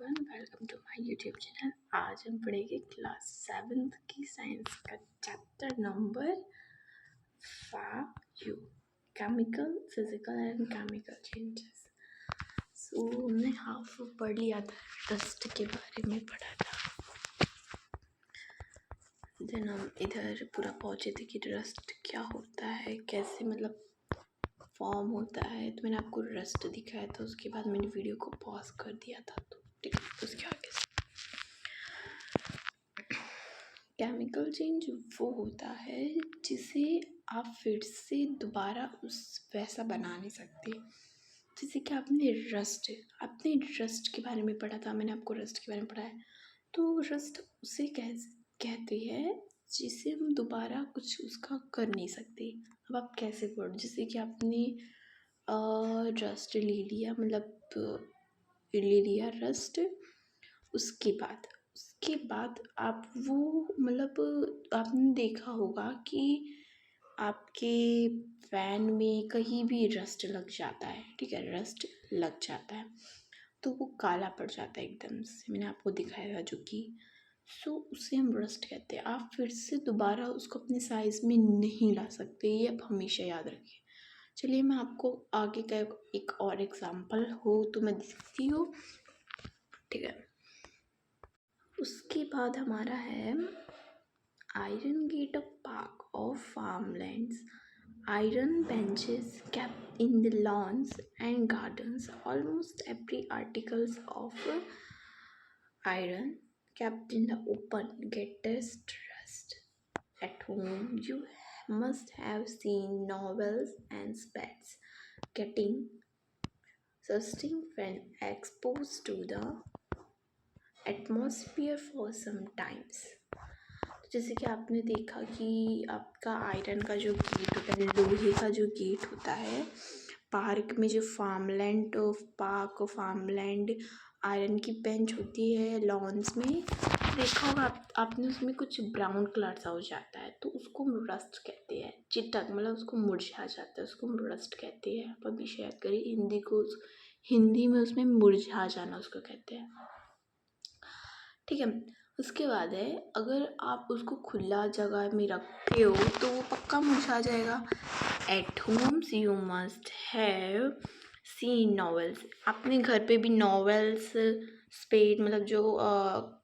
Everyone, welcome to my YouTube channel. आज हम पढ़ेंगे क्लास 7th की साइंस का chapter number 5 chemical, physical and chemical changes. So हमने हाफ पढ़ लिया था, डस्ट के बारे में पढ़ा था। देन हम इधर पूरा पहुँचे थे कि डस्ट क्या होता है, कैसे मतलब फॉर्म होता है। तो मैंने आपको रस्ट दिखाया था, उसके बाद मैंने वीडियो को पॉज कर दिया था। तो ठीक है, उसके आगे से केमिकल चेंज वो होता है जिसे आप फिर से दोबारा उस वैसा बना नहीं सकते। जैसे कि आपने रस्ट के बारे में पढ़ा था, मैंने आपको रस्ट के बारे में पढ़ा है। तो रस्ट उसे कहते हैं जिसे हम दोबारा कुछ उसका कर नहीं सकते। अब आप कैसे पढ़ो, जैसे कि आपने रस्ट ले लिया, मतलब ले लिया रस्ट, उसके बाद आप वो मतलब आपने देखा होगा कि आपके फैन में कहीं भी रस्ट लग जाता है, ठीक है, रस्ट लग जाता है तो वो काला पड़ जाता है एकदम से। मैंने आपको दिखाया था जो कि उसे हम रस्ट कहते हैं। आप फिर से दोबारा उसको अपने साइज़ में नहीं ला सकते, ये आप हमेशा याद रखिए। चलिए मैं आपको आगे का एक और एग्जांपल हो तो मैं दिखती हूँ, ठीक है। उसके बाद हमारा है iron gate of park of farmlands, iron benches kept in the lawns and gardens. Almost every articles of iron kept in the open get rust. At home, you must have seen novels and spats getting sustain when exposed to the atmosphere for some times. जैसे कि आपने देखा कि आपका iron का जो gate होता है, लोहे का जो गेट होता है पार्क में, जो फार्मलैंड आयरन की बेंच होती है लॉन्स में, देखा होगा आपने, उसमें कुछ ब्राउन कलर सा हो जाता है तो उसको हम रस्ट कहते हैं। चिटक मतलब उसको मुरझा जाता है, उसको हम रस्ट कहते हैं। आप अभी शायद करिए हिंदी में उसमें मुरझा जाना उसको कहते हैं, ठीक है। उसके बाद है, अगर आप उसको खुला जगह में रखते हो तो वो पक्का मुरझा जाएगा। Eight Holmes you must have seen novels. अपने घर पे भी नॉवेल्स, स्पेड मतलब जो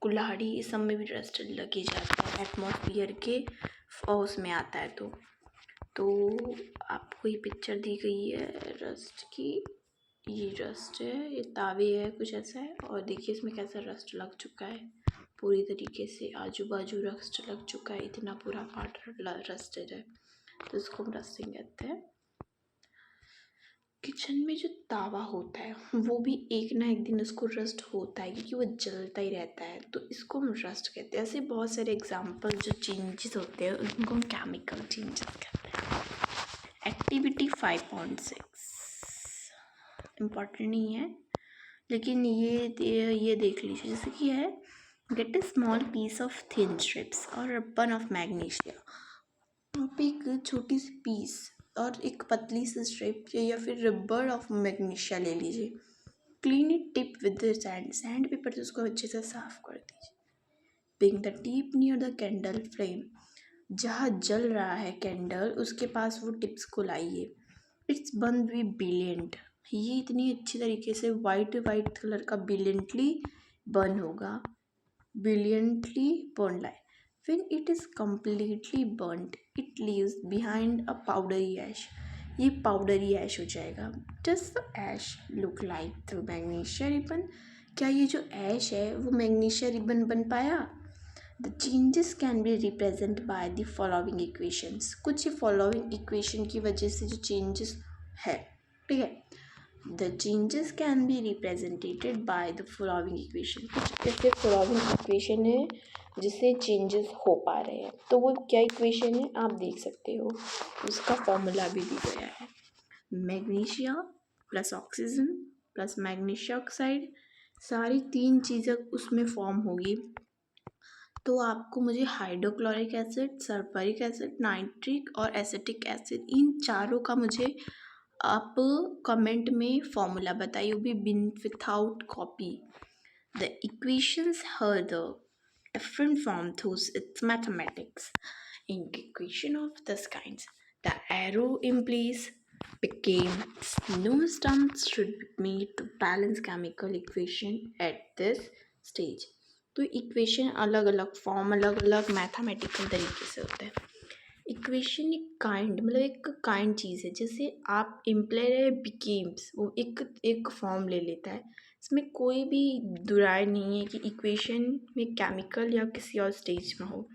कुल्हाड़ी, इस सब में भी रस्ट लगे जाता है एटमॉस्फियर के उसमें आता है। तो आपको ये पिक्चर दी गई है रस्ट की, ये रस्ट है, ये तावे है, कुछ ऐसा है। और देखिए इसमें कैसा रस्ट लग चुका है, पूरी तरीके से आजू बाजू रस्ट लग चुका है, इतना पूरा पार्ट रस्टेड है, तो इसको हम रस्टिंग कहते हैं। किचन में जो तावा होता है वो भी एक ना एक दिन उसको रस्ट होता है, क्योंकि वो जलता ही रहता है, तो इसको हम रस्ट कहते हैं। ऐसे बहुत सारे एग्जाम्पल जो चेंजेस होते हैं उनको हम केमिकल चेंजेस कहते हैं। एक्टिविटी 5.6 इम्पॉर्टेंट नहीं है, लेकिन ये देख लीजिए। जैसे कि है, get a small piece of thin strips और रबन ऑफ मैग्नीशिया। आप एक छोटी सी पीस और एक पतली सी स्ट्रिप या फिर रबर ऑफ मैग्नीशिया ले लीजिए। Clean it tip with sand paper से उसको अच्छे से साफ कर दीजिए। Bring the tip near the candle flame. जहाँ जल रहा है कैंडल उसके पास वो टिप्स को लाइए। It's burn be brilliant. ये इतनी अच्छी तरीके से वाइट कलर का ब्रिलियंटली बर्न होगा, brilliantly burn light. When it is completely burnt, it leaves behind a powdery ash. ये powdery ash हो जाएगा। Does the ash look like the magnesia ribbon? क्या ये जो ash है वो magnesia ribbon बन पाया? The changes can be represented by the following equations. कुछ ये following equation की वजह से जो changes है, ठीक है। The changes can be represented by the following equation. कुछ ऐसे following equation है जिससे चेंजेस हो पा रहे हैं। तो वो क्या इक्वेशन है आप देख सकते हो, उसका फॉर्मूला भी दी गया है। Magnesia plus oxygen plus magnesia oxide, सारी तीन चीज़ें उसमें फॉर्म होगी। तो आपको मुझे hydrochloric acid, sulphuric acid, nitric और एसिटिक एसिड, इन चारों का मुझे आप कमेंट में फॉर्मूला बताइए, वो भी without copy. The equations had a different form through its mathematics. In equation of this kind, the arrow in place became no stumps should be made to balance chemical equation at this stage. तो equation अलग अलग form अलग अलग mathematical तरीके से होता है. Equation एक काइंड मतलब एक काइंड चीज़ है. जैसे आप इम्प्लायर बिकेम्स वो एक फॉर्म ले लेता है. इसमें कोई भी दुराय नहीं है कि इक्वेशन में केमिकल या किसी और स्टेज में हो.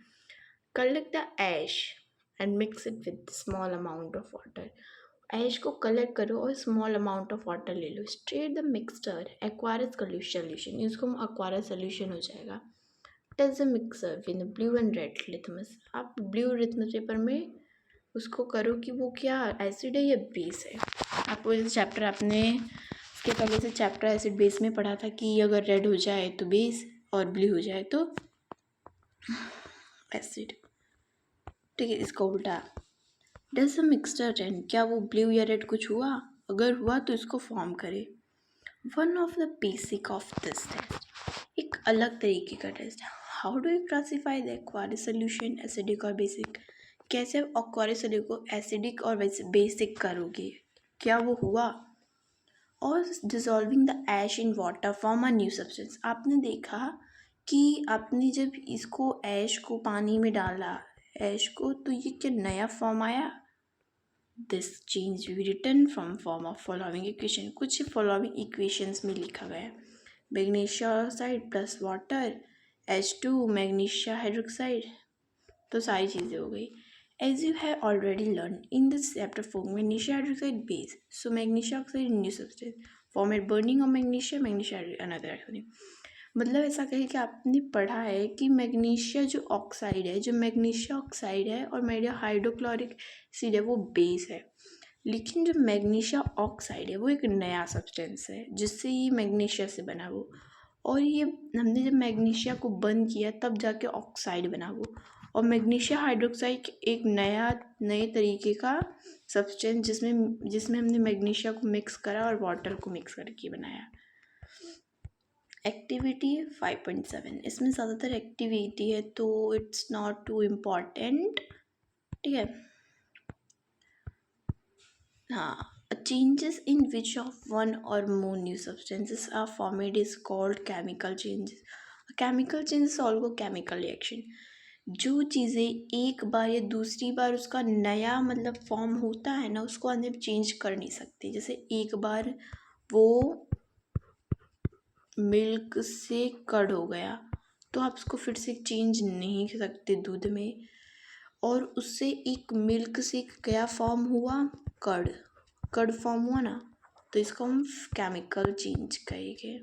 Collect the ash and mix it with small amount of water. Ash को कलेक्ट करो और स्मॉल अमाउंट ऑफ वाटर ले लो. Straight the mixture aqueous solution. इसको एक्वायरस सोल्यूशन हो जाएगा. Test the mixture with blue and red litmus. आप blue litmus paper में उसको करो कि वो क्या एसिड है या बेस है. आपको इस चैप्टर आपने इसके पहले से चैप्टर एसिड बेस में पढ़ा था कि अगर रेड हो जाए तो बेस और ब्लू हो जाए तो एसिड. ठीक है, इसका उल्टा. डज द मिक्सचर रेड, क्या वो ब्लू या रेड कुछ हुआ? अगर हुआ तो इसको फॉर्म करे. One of the basic of this test, एक अलग तरीके का test. How do you classify the aqueous solution acidic और बेसिक. कैसे आप एक्वायरस सोल्यूशन को एसिडिक और बेसिक करोगे, क्या वो हुआ? और dissolving the ash in water form a new substance. आपने देखा कि आपने जब इसको ऐश को पानी में डाला ऐश को तो ये क्या नया फॉर्म आया. This change we return from form of following equation. कुछ फॉलोइंग इक्वेशंस में लिखा गया है. Magnesia oxide plus water H2 magnesia hydroxide. तो सारी चीज़ें हो गई. As you have already learned in this chapter 4, magnesia hydroxide base. So magnesia oxide new substance formed burning of magnesia another acronym. मतलब ऐसा कहे कि आपने पढ़ा है कि मैग्नीशिया जो ऑक्साइड है, जो मैग्नीशिया ऑक्साइड है और मेरा हाइड्रोक्लोरिक एसिड है वो बेस है. लेकिन जो मैग्नीशिया ऑक्साइड है वो एक नया सब्सटेंस है जिससे ये मैग्नीशिया से बना वो. और ये हमने जब मैग्नीशिया को बंद किया तब जाके ऑक्साइड बना वो. और मैग्नीशिया हाइड्रोक्साइड एक नए तरीके का सब्सटेंस जिसमें हमने मैग्नीशिया को मिक्स करा और वाटर को मिक्स करके बनाया. एक्टिविटी 5.7. इसमें ज़्यादातर एक्टिविटी है तो इट्स नॉट टू इम्पॉर्टेंट. ठीक है. हाँ. Changes in which of one or more new substances are formed is called chemical changes. Chemical changes also chemical reaction. जो चीज़ें एक बार या दूसरी बार उसका नया मतलब फॉर्म होता है ना उसको अंदर चेंज कर नहीं सकते. जैसे एक बार वो मिल्क से कर्ड हो गया तो आप उसको फिर से चेंज नहीं कर सकते दूध में. और उससे एक मिल्क से क्या फॉर्म हुआ, कर्ड फॉर्म हुआ ना, तो इसको हम केमिकल चेंज कहेंगे.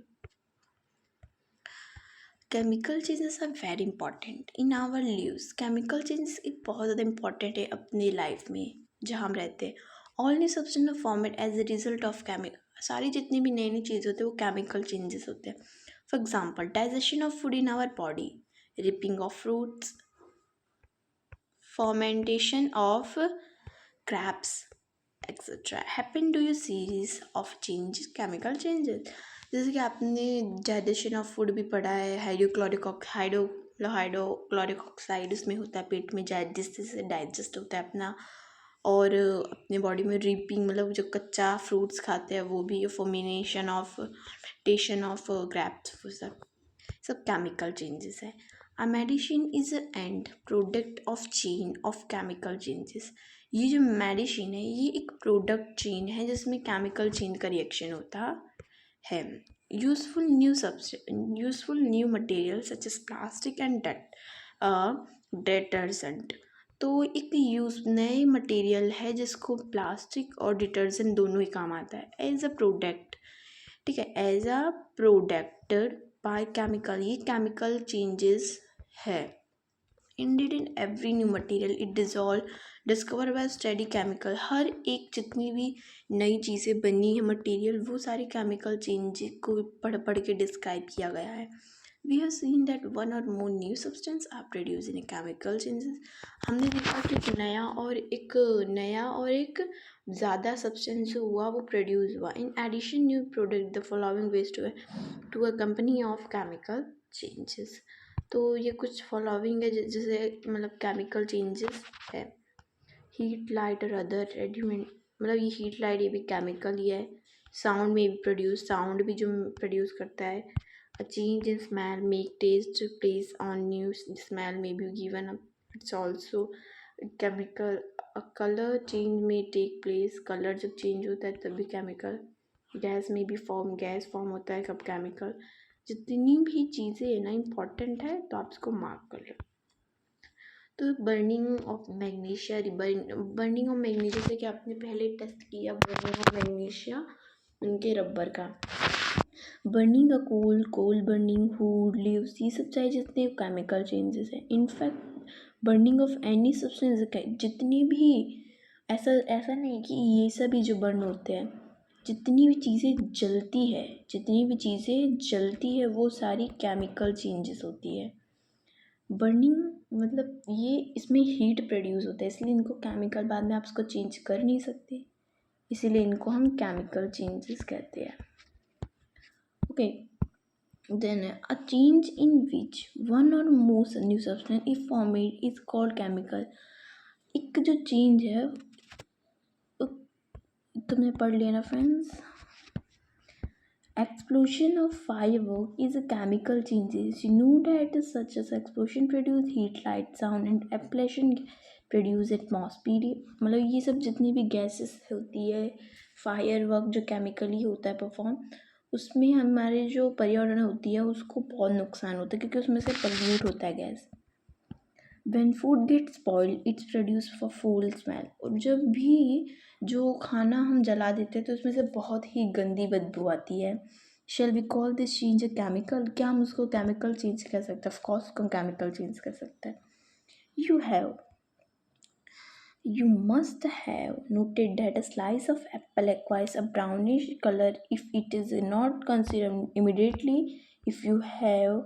Chemical changes are very important in our lives. Chemical changes एक बहुत ज़्यादा इंपॉर्टेंट है अपनी लाइफ में जहाँ हम रहते हैं. All new substance formed as a result of chemical. सारी जितनी भी नई नई चीज़ें होती है वो केमिकल चेंजेस होते हैं. For example digestion of food in our body, ripping of fruits, fermentation of crabs, etc. happen due to series of changes, chemical changes. जैसे कि आपने डाइजेशन ऑफ फूड भी पढ़ा है. हाइड्रोक्लोरिक ऑक्साइड उसमें होता है पेट में जिससे डाइजेस्ट होता है अपना. और अपने बॉडी में रिपिंग मतलब जो कच्चा फ्रूट्स खाते हैं वो भी. फॉर्मेशन ऑफ ग्रैप्स, वो सब केमिकल चेंजेस है. A medicine is an end product of chain of chemical changes. ये जो मेडिसिन है ये एक प्रोडक्ट चेन है जिसमें केमिकल चेन का रिएक्शन होता है. Useful new material such as plastic and detergent. तो एक नए मटेरियल है जिसको प्लास्टिक और डिटर्जेंट दोनों ही काम आता है एज अ प्रोडक्ट. ठीक है, as a product by chemical. ये केमिकल चेंजेस है. Indeed in every new material it discover by study chemical. हर एक जितनी भी नई चीज़ें बनी है मटेरियल वो सारे केमिकल चेंज को पढ़ के डिस्क्राइब किया गया है. We have seen that one or more new substance are produced in a chemical changes. हमने देखा कि एक ज़्यादा सब्सटेंस जो हुआ वो प्रोड्यूस हुआ. In addition new product the following ways to a company of chemical changes. तो ये कुछ फॉलोइंग है जैसे मतलब केमिकल चेंजेस है. हीट लाइट और अदर रेडिमेंट, मतलब ये हीट लाइट ये भी केमिकल ही है. साउंड में भी प्रोड्यूस, साउंड भी जो प्रोड्यूस करता है. A change in smell make taste place on new smell may be given up. It's also chemical. A color change may take place. Color जब change होता है तब भी chemical. गैस में भी गैस फॉर्म होता है कब केमिकल. जितनी भी चीज़ें है ना इम्पॉर्टेंट है तो आप इसको मार्क कर लो. तो burning of magnesia, burning of magnesia से क्या आपने पहले टेस्ट किया बर्निंग ऑफ मैग्नीशिया उनके रबर का. बर्निंग का कोल बर्निंग हुड लीव्स ये सब चाहे जितने केमिकल चेंजेस हैं. In fact burning of any substance जितनी भी ऐसा नहीं कि ये सभी जो बर्न होते हैं, जितनी भी चीज़ें जलती है वो सारी केमिकल चेंजेस होती है. बर्निंग मतलब ये इसमें हीट प्रोड्यूस होता है इसलिए इनको केमिकल, बाद में आप इसको चेंज कर नहीं सकते इसीलिए इनको हम केमिकल चेंजेस कहते हैं. Okay, then a change in which one or more new substance is formed is called chemical. एक जो चेंज है तुमने पढ़ लिया ना friends. Explosion of firework is a chemical changes. You know that such as explosion produce heat, light, sound and explosion produce atmosphere. मतलब ये सब जितनी भी गैसेस होती है, फायरवर्क जो केमिकली होता है परफॉर्म, उसमें हमारे जो पर्यावरण होती है उसको बहुत नुकसान होता है क्योंकि उसमें से पॉल्यूट होता है gas. When food gets spoiled, it's produced for foul smell. और जब भी जो खाना हम जला देते हैं तो उसमें से बहुत ही गंदी बदबू आती है. Shall we call this change a chemical? क्या हम उसको केमिकल चेंज कर सकते हैं? ऑफकोर्स हम केमिकल चेंज कर सकते हैं. You must have noted that a slice of apple acquires a brownish color if it is not consumed immediately. If you have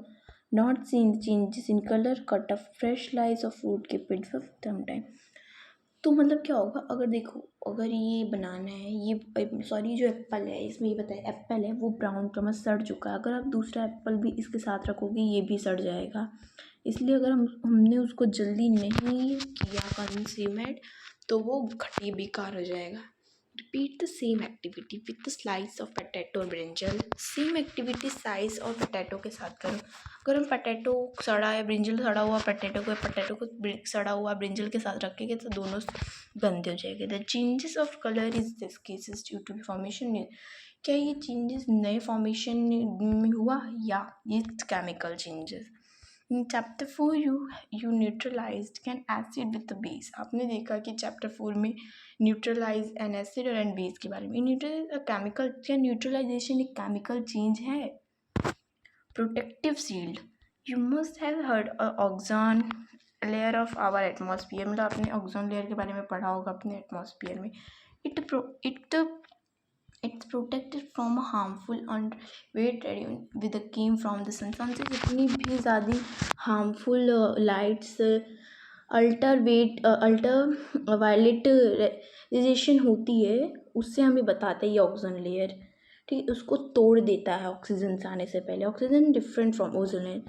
not seen the changes in color, cut a fresh slice of fruit, keep it for some time. तो मतलब क्या होगा अगर देखो, अगर ये बनाना है, ये सॉरी जो एप्पल है इसमें ये बताया एप्पल है वो ब्राउन कलर में सड़ चुका है. अगर आप दूसरा एप्पल भी इसके साथ रखोगे ये भी सड़ जाएगा. इसलिए अगर हमने उसको जल्दी नहीं किया कंज्यूमेड तो वो घटिया बेकार हो जाएगा. Repeat the same activity with the slice of potato और ब्रिंजल. सेम एक्टिविटी साइज और पटेटो के साथ करो. अगर हम पटेटो सड़ा या ब्रिंजल सड़ा हुआ पटेटो को सड़ा हुआ ब्रिंजल के साथ रखेंगे तो दोनों गंदे हो जाएंगे. The changes of colour is this cases due to formation. क्या ये चेंजेस नए फॉर्मेशन में हुआ या ये chemical changes. In chapter 4 you neutralised can acid with the base. आपने देखा कि चैप्टर 4 में न्यूट्रलाइज एन एसिड और एन बेस के बारे में. न्यूट्रलाइज केमिकल, क्या न्यूट्रलाइजेशन एक केमिकल चेंज है. Protective shield. You must have heard ozone layer of our atmosphere. मतलब आपने ऑक्सोन लेयर के बारे में पढ़ा होगा अपने एटमॉस्फेयर में. It's protected from harmful ultraviolet radiation with came from the sun. सन से जितनी भी ज़्यादा हार्मफुल लाइट्स अल्ट्रावायलेट रेडिएशन होती है उससे हमें बताता है ये ऑक्सीजन लेयर. ठीक है, उसको तोड़ देता है ऑक्सीजन से आने से पहले. Oxygen different from ozone layer.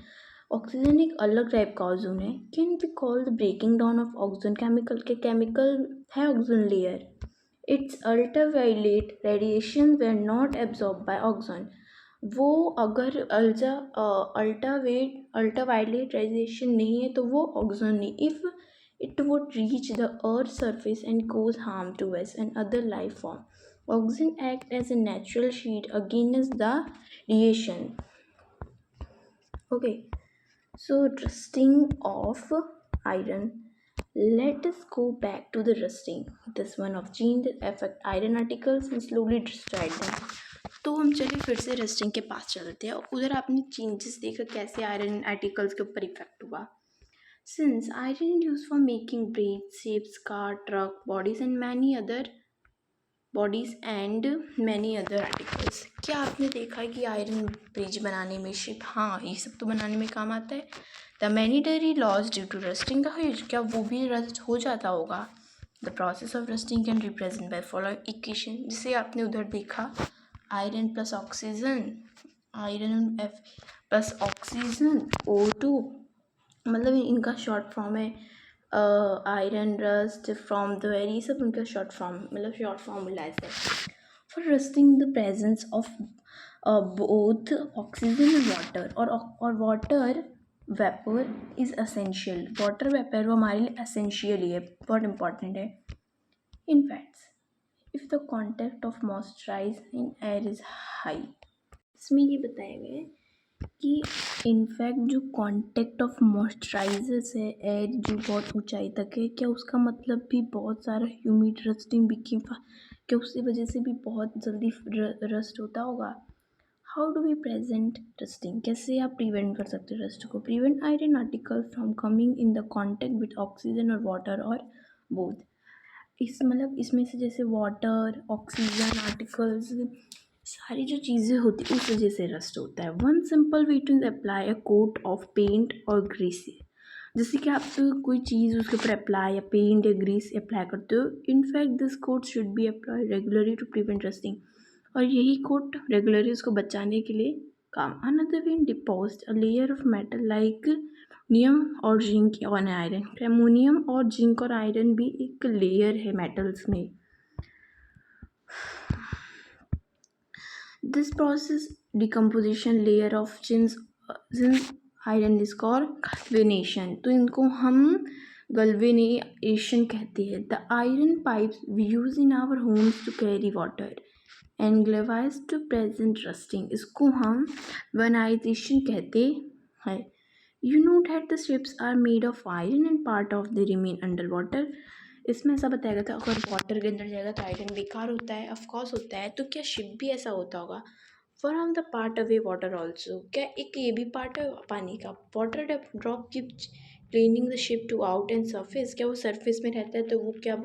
Oxygen एक अलग टाइप का ओजोन है. Can be called the breaking down of oxygen. Chemical है oxygen layer. Its ultraviolet radiation were not absorbed by ozone. वो अगर अल्ट्रावायलेट रेडिएशन नहीं है तो वो ऑक्सीजन नहीं. If it would reach the earth surface and cause harm to us and other life form. Oxygen act as a natural shield against the radiation. Okay, so rusting of iron. Let us go back to the rusting. This one of gene that affect iron articles and slowly destroy them. तो हम चलिए फिर से rusting के पास चलते हैं. उधर आपने चेंजेस देखा कैसे आयरन आर्टिकल्स के ऊपर इफेक्ट हुआ. Since iron use for making brake shapes car truck bodies and many other articles. क्या आपने देखा है कि आयरन ब्रिज बनाने में, शिप, हाँ ये सब तो बनाने में काम आता है। The monetary loss due to rusting का ह्यूज, क्या वो भी रस्ट हो जाता होगा। The process of rusting can represent by following equation, जिसे आपने उधर देखा, iron plus oxygen, iron F plus oxygen O2, मतलब इनका शॉर्ट फॉर्म है iron rust from the very, सब उनका शॉर्ट फॉर्म, मतलब शॉर्ट फॉर्मूला है for rusting the presence of both oxygen and water, और water vapour is essential, water vapour वो हमारे लिए असेंशियल ही है, बहुत इंपॉर्टेंट है। In facts, if the contact of moisturize in air is high, इसमें ये बताया गया है कि इनफैक्ट जो कांटेक्ट ऑफ मॉइस्चराइजर्स है एयर जो बहुत ऊंचाई तक है, क्या उसका मतलब भी बहुत सारा ह्यूमिड रस्टिंग भी, क्या उसकी वजह से भी बहुत जल्दी रस्ट होता होगा। How do we present rusting, कैसे आप प्रिवेंट कर सकते हो रस्ट को। Prevent iron article from coming in the contact with oxygen और वाटर और बोथ, इस मतलब इसमें से जैसे वाटर ऑक्सीजन आर्टिकल्स, सारी जो चीज़ें होती हैं उस वजह से रस्ट होता है। One simple way to apply a coat of paint और ग्रीस, जैसे कि आप कोई चीज़ उसके ऊपर अप्लाई या पेंट या ग्रीस अप्लाई करते हो, in fact this coat should be apply regularly to prevent rusting, और यही कोट रेगुलरली उसको बचाने के लिए काम। Another way depose a layer of metal like नियम और जिंक ऑन आयरन, क्रेमोनियम और जिंक और आयरन भी एक लेयर है मेटल्स में। This process decomposition layer of zinc iron is called galvanization, तो इनको हम गल्वेनेशन कहते हैं। The iron pipes we use in our homes to carry water and galvanize to present rusting, इसको हम वनाइजेशन कहते हैं। You know that the ships are made of iron and part of the remain under water, इसमें ऐसा बताया गया था अगर वाटर के अंदर जाएगा तो आयरन बेकार होता है, ऑफकोर्स होता है, तो क्या शिप भी ऐसा होता होगा। From the part away water also, क्या एक ये भी पार्ट है पानी का। Water drop keep cleaning the ship to out and surface, क्या वो सरफेस में रहता है, तो वो क्या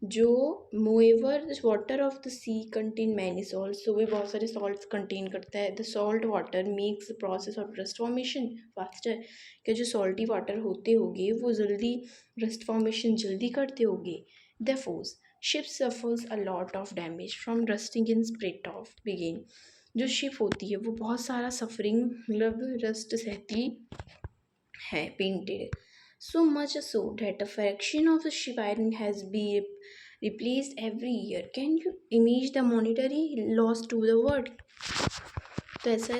जो moreover water of the sea contain many salt, तो वो बहुत सारे सॉल्ट्स कंटेन करता है। The salt water makes the process of rust formation faster, क्या जो सॉल्टी वाटर होते होंगे वो जल्दी रस्ट फॉर्मेशन जल्दी करते होंगे। Therefore, ship suffers a lot of damage from rusting in split off begin, जो शिप होती है वो बहुत सारा सफरिंग मतलब रस्ट सहती है painted, so much so that a fraction of the ship iron has been replaced every year. Can you imagine the monetary loss to the world? तो ऐसा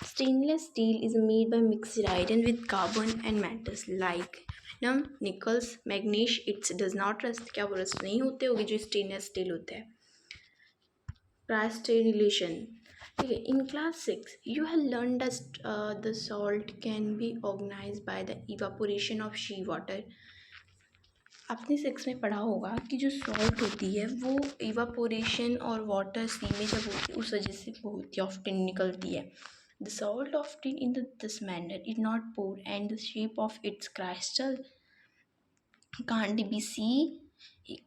stainless steel is made by mixed iron with carbon and metals like nickels magnesium, it's does not rust, क्या वो rust नहीं होते होगी जो stainless steel होता है। प्रास्टेनिलेशन, ठीक है। In class 6 you have learn the salt can be organise by the evaporation of sea water, आपने 6 में पढ़ा होगा कि जो सॉल्ट होती है वो इवापोरेशन और वाटर सी में जब होती है उस वजह से वो होती है ऑफ्टन निकलती है। The salt often in this manner is not pure and the shape of its crystal can't be see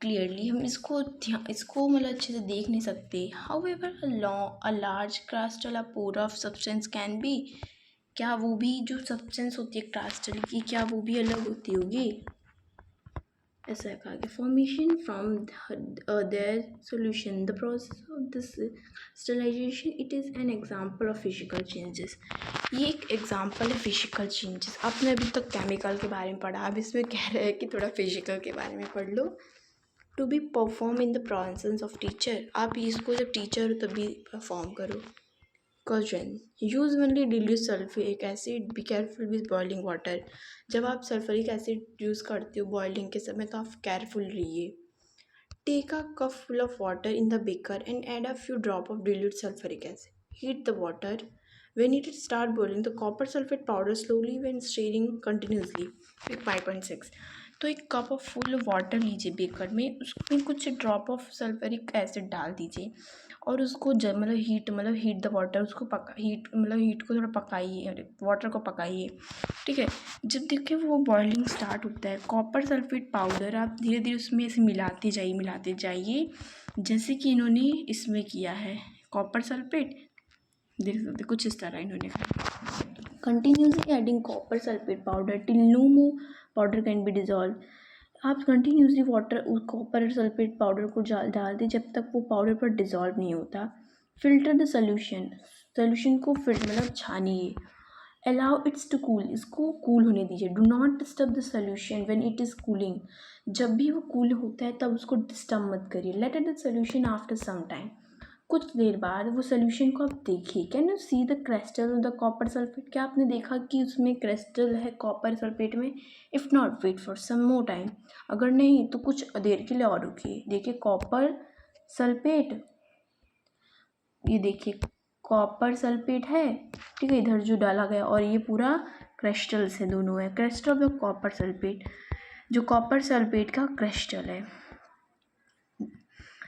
clearly, हम इसको मतलब अच्छे से देख नहीं सकते। However a large crystal a pure of substance can be, क्या वो भी जो सब्सटेंस होती है क्रास्टल की क्या वो भी अलग होती होगी, ऐसा कहा गया। Formation from there solution, the process of this sterilisation it is an example of physical changes, ये एक एग्जाम्पल है फिजिकल चेंजेस। आपने अभी तक केमिकल के बारे में पढ़ा, अब इसमें कह रहे हैं कि थोड़ा फिजिकल के बारे में पढ़ लो। To be perform in the presence of teacher, आप इसको जब टीचर हो तभी परफॉर्म करो। Question, use only dilute sulphuric acid, be careful with boiling water, जब आप सल्फ्यूरिक एसिड यूज़ करते हो बॉइलिंग के समय तो आप केयरफुल रहिए। Take a cup full of water in the beaker and add a few drop of dilute sulphuric acid, heat the water, when it start boiling the copper sulfate powder slowly when stirring continuously with 5.6, तो एक cup of full water लीजिए baker में, उसमें कुछ drop of sulphuric acid डाल दीजिए और उसको जब मतलब हीट द वाटर, उसको हीट को थोड़ा पकाइए, वाटर को पकाइए, ठीक है। जब देखिए वो बॉइलिंग स्टार्ट होता है, कॉपर सल्फेट पाउडर आप धीरे धीरे उसमें ऐसे मिलाते जाइए जैसे कि इन्होंने इसमें किया है कॉपर सल्फेट, देख सकते कुछ इस तरह इन्होंने कहा। Continuously adding copper sulphate powder till no more powder can be dissolve. आप continuously water copper sulphate powder को डाल दें जब तक वो पाउडर पर डिजॉल्व नहीं होता। फिल्टर द सोल्यूशन को मतलब छानिए। अलाउ इट्स टू कूल, इसको कूल होने दीजिए। Do not disturb the solution when it is cooling, जब भी वो कूल होता है तब उसको डिस्टर्ब मत करिए। Let it the solution after some time, कुछ देर बाद वो सोल्यूशन को आप देखिए। Can you see the crystal of the copper sulphate, क्या आपने देखा कि उसमें क्रिस्टल है कॉपर सल्फेट में? If not wait for some more time, अगर नहीं तो कुछ देर के लिए और रुकिए। देखिए कॉपर सल्फेट, ये देखिए कॉपर सल्फेट है, ठीक है, इधर जो डाला गया, और ये पूरा क्रिस्टल से दोनों है। क्रिस्टल ऑफ कॉपर सल्फेट, जो कॉपर सल्फेट का क्रिस्टल है।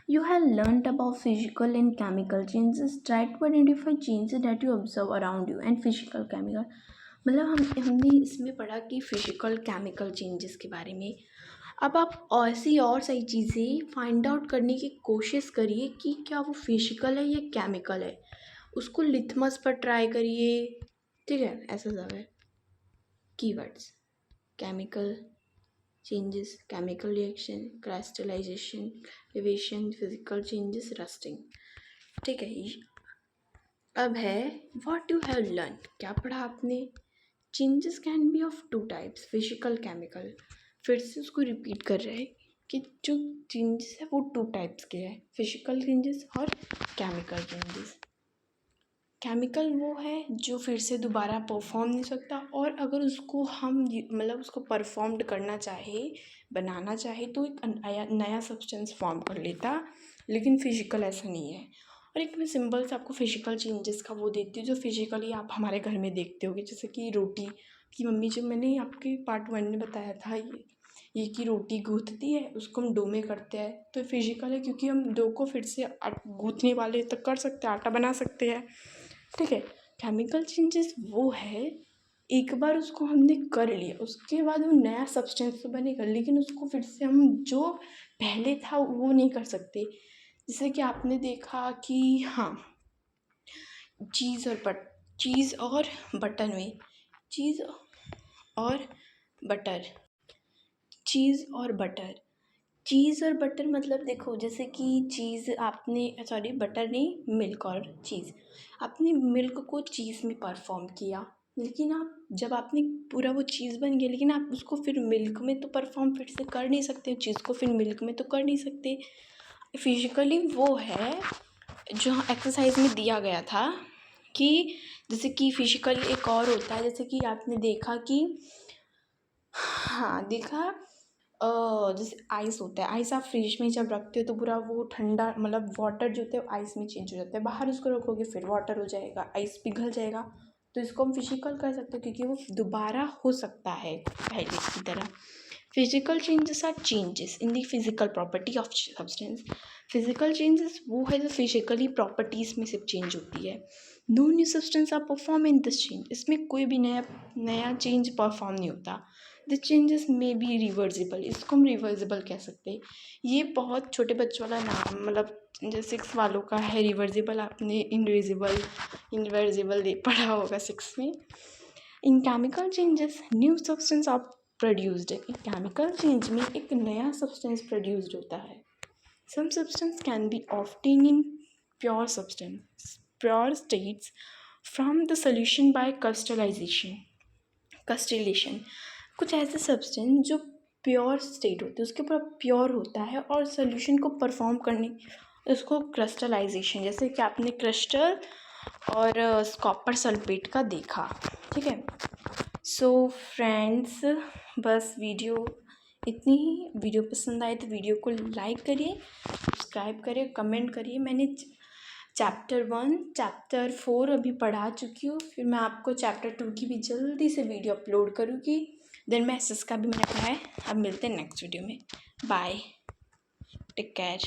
You have learnt about physical and chemical changes. Try to identify changes that you observe around you and physical chemical. मतलब हमने इसमें पढ़ा कि फिजिकल केमिकल चेंजेस के बारे में। अब आप ऐसी और सही चीज़ें फाइंड आउट करने की कोशिश करिए कि क्या वो फिजिकल है या केमिकल है। उसको लिथमस पर ट्राई करिए, ठीक है, ऐसा सब है। Keywords: chemical changes, chemical reaction, crystallization, evasion, physical changes, rusting, ठीक है। अब है what you have learned, क्या पढ़ा आपने? Changes can be of two types, physical, chemical। फिर से उसको रिपीट कर रहे हैं कि जो चेंजेस है वो 2 टाइप्स के हैं, फिजिकल चेंजेस और केमिकल चेंजेस। केमिकल वो है जो फिर से दोबारा परफॉर्म नहीं सकता, और अगर उसको हम मतलब उसको परफॉर्म्ड करना चाहे, बनाना चाहे, तो एक नया सब्सटेंस फॉर्म कर लेता, लेकिन फिजिकल ऐसा नहीं है। और एक मैं सिंपल से आपको फिजिकल चेंजेस का वो देती हूँ जो फिजिकली आप हमारे घर में देखते होगे, जैसे कि रोटी की मम्मी, जो मैंने आपके पार्ट 1 में बताया था, ये कि रोटी गूँथती है, उसको हम डो में करते हैं, तो फिजिकल है क्योंकि हम डो को फिर से गूँथने वाले तक कर सकते हैं, आटा बना सकते हैं, ठीक है। केमिकल चेंजेस वो है एक बार उसको हमने कर लिया, उसके बाद वो नया सब्सटेंस तो बनेगा, लेकिन उसको फिर से हम जो पहले था वो नहीं कर सकते। जैसे कि आपने देखा कि हाँ, चीज़ और बटर में, चीज़ और बटर मतलब देखो, जैसे कि चीज़ आपने बटर नहीं, मिल्क और चीज़, आपने मिल्क को चीज़ में परफॉर्म किया, लेकिन जब आपने पूरा वो चीज़ बन गया, लेकिन आप उसको फिर मिल्क में तो परफॉर्म फिर से कर नहीं सकते, चीज़ को फिर मिल्क में तो कर नहीं सकते। फिजिकली वो है जो एक्सरसाइज में दिया गया था कि जैसे कि फिजिकली एक और होता है, जैसे कि आपने देखा कि जैसे आइस होता है, आइस आप फ्रिज में जब रखते हो तो पूरा वो ठंडा, मतलब वाटर जो होता है आइस में चेंज हो जाता है, बाहर उसको रखोगे फिर वाटर हो जाएगा, आइस पिघल जाएगा, तो इसको हम फिजिकल कर सकते हो क्योंकि वो दोबारा हो सकता है पहले की तरह। Physical changes are changes in the physical property of substance. Physical changes वो है जो फिजिकली प्रॉपर्टीज़ में सिर्फ चेंज होती है। No new substance are perform in this change, इसमें कोई भी नया चेंज परफॉर्म नहीं होता। द चेंजेस में बी रिवर्सिबल, इसको हम रिवर्सिबल कह सकते हैं। ये बहुत छोटे बच्चों वाला नाम, मतलब जो 6 वालों का है। रिवर्सिबल आपने इनरिवर्सिबल पढ़ा होगा 6 में। In chemical changes new substance are produced, chemical change में एक नया सब्सटेंस प्रोड्यूस्ड होता है। Some substance can be obtain in pure states from the solution by crystallization. कुछ ऐसे सब्सटेंस जो प्योर स्टेट होते हैं, उसके ऊपर प्योर होता है, और सोल्यूशन को परफॉर्म करने उसको क्रिस्टलाइजेशन, जैसे कि आपने क्रिस्टल और कॉपर सल्फेट का देखा, ठीक है। सो फ्रेंड्स, बस वीडियो इतनी ही। वीडियो पसंद आए तो वीडियो को लाइक करिए, सब्सक्राइब करिए, कमेंट करिए। मैंने चैप्टर 1, चैप्टर 4 अभी पढ़ा चुकी हूँ, फिर मैं आपको चैप्टर 2 की भी जल्दी से वीडियो अपलोड करूँगी। देन मैं एसएस का भी मैंने पढ़ा है। अब मिलते हैं नेक्स्ट वीडियो में। Bye, take care.